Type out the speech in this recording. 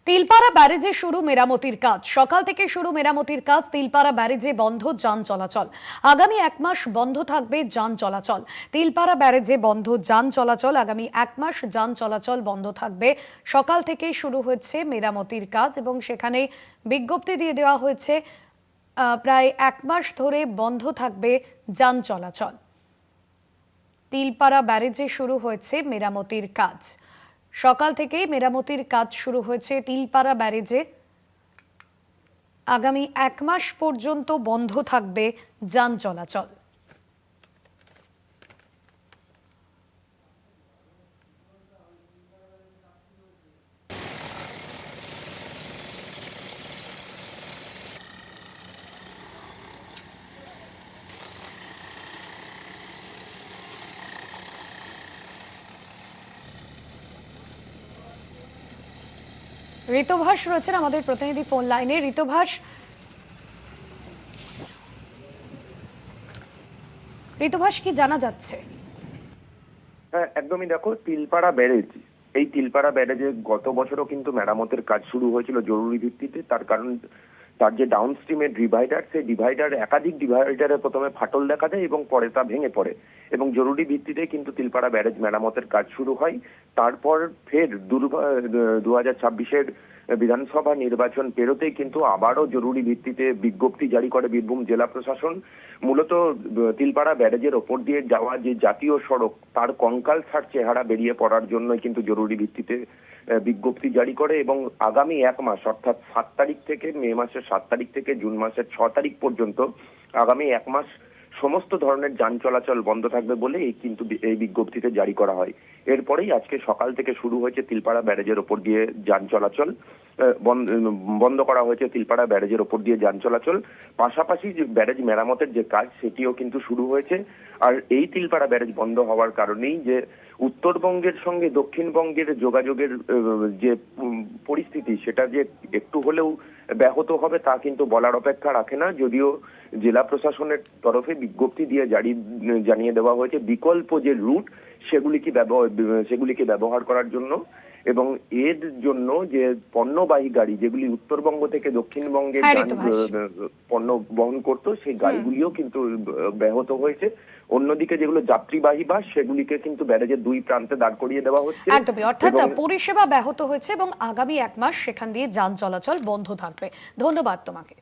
তিলপাড়া ব্যারেজে শুরু মেরামতির কাজ। সকাল থেকে শুরু মেরামতির কাজ। তিলপাড়া ব্যারেজে বন্ধ যান চলাচল। আগামী এক মাস বন্ধ থাকবে যান চলাচল। তিলপাড়া ব্যারেজে বন্ধ যান চলাচল। আগামী এক মাস যান চলাচল বন্ধ থাকবে। সকাল থেকেই শুরু হচ্ছে মেরামতির কাজ এবং সেখানে বিজ্ঞপ্তি দিয়ে দেওয়া হয়েছে প্রায় এক মাস ধরে বন্ধ থাকবে যান চলাচল। তিলপাড়া ব্যারেজে শুরু হয়েছে মেরামতির কাজ। সকাল থেকেই মেরামতির কাজ শুরু হয়েছে তিলপাড়া ব্যারেজে। আগামী এক মাস পর্যন্ত বন্ধ থাকবে যান চলাচল। ঋতুভাস রয়েছেন আমাদের প্রতিনিধি ফোন লাইনে। ঋতুভাস কি জানা যাচ্ছে? হ্যাঁ, একদমই। দেখো, তিলপাড়া ব্যারেজ, এই তিলপাড়া ব্যারেজে গত বছরও কিন্তু মেরামতের কাজ শুরু হয়েছিল জরুরি ভিত্তিতে। তার কারণ তার যে ডাউন স্ট্রিমের ডিভাইডার, সেই একাধিক ডিভাইডারে প্রথমে ফাটল দেখা দেয় এবং পরে তা ভেঙে পড়ে এবং জরুরি ভিত্তিতে কিন্তু তিলপাড়া ব্যারেজ মেরামতের কাজ শুরু হয়। তারপর ফের 2026-এর বিধানসভা নির্বাচন পেরোতেই কিন্তু আবারও জরুরি ভিত্তিতে বিজ্ঞপ্তি জারি করে বীরভূম জেলা প্রশাসন। মূলত তিলপাড়া ব্যারেজের ওপর দিয়ে যাওয়া যে জাতীয় সড়ক, তার কঙ্কালসার চেহারা বেরিয়ে পড়ার জন্যই কিন্তু জরুরি ভিত্তিতে বিজ্ঞপ্তি জারি করে এবং আগামী এক মাস, অর্থাৎ 7 তারিখ থেকে, মে মাসের 7 তারিখ থেকে জুন মাসের 6 তারিখ পর্যন্ত আগামী এক মাস সমস্ত ধরনের যান চলাচল বন্ধ থাকবে বলে এই বিজ্ঞপ্তিতে জারি করা হয়। এরপরেই আজকে সকাল থেকে শুরু হয়েছে তিলপাড়া ব্যারেজের ওপর দিয়ে যান চলাচল। বন্ধ করা হয়েছে তিলপাড়া ব্যারেজের ওপর দিয়ে যান চলাচল। পাশাপাশি যে ব্যারেজ মেরামতের যে কাজ, সেটিও কিন্তু শুরু হয়েছে। আর এই তিলপাড়া ব্যারেজ বন্ধ হওয়ার কারণেই যে উত্তরবঙ্গের সঙ্গে দক্ষিণবঙ্গের যোগাযোগের যে পরিস্থিতি, সেটা যে একটু হলেও ব্যাহত হবে তা কিন্তু বলার অপেক্ষা রাখে না। যদিও জেলা প্রশাসনের তরফে বিজ্ঞপ্তি দিয়ে জানিয়ে দেওয়া হয়েছে বিকল্প যে রুট, সেগুলিকে ব্যবহার করার জন্য এবং এর জন্য যে পণ্যবাহী গাড়ি, যেগুলি উত্তরবঙ্গ থেকে দক্ষিণবঙ্গে পণ্য বহন করতো, সেই গাড়িগুলিও কিন্তু ব্যাহত হয়েছে। অন্যদিকে যেগুলো যাত্রীবাহী বাস, সেগুলিকে কিন্তু ব্যারেজের দুই প্রান্তে দাঁড় করিয়ে দেওয়া হচ্ছে। একদমই, অর্থাৎ পরিষেবা ব্যাহত হয়েছে এবং আগামী এক মাস সেখান দিয়ে যান চলাচল বন্ধ থাকবে। ধন্যবাদ তোমাকে।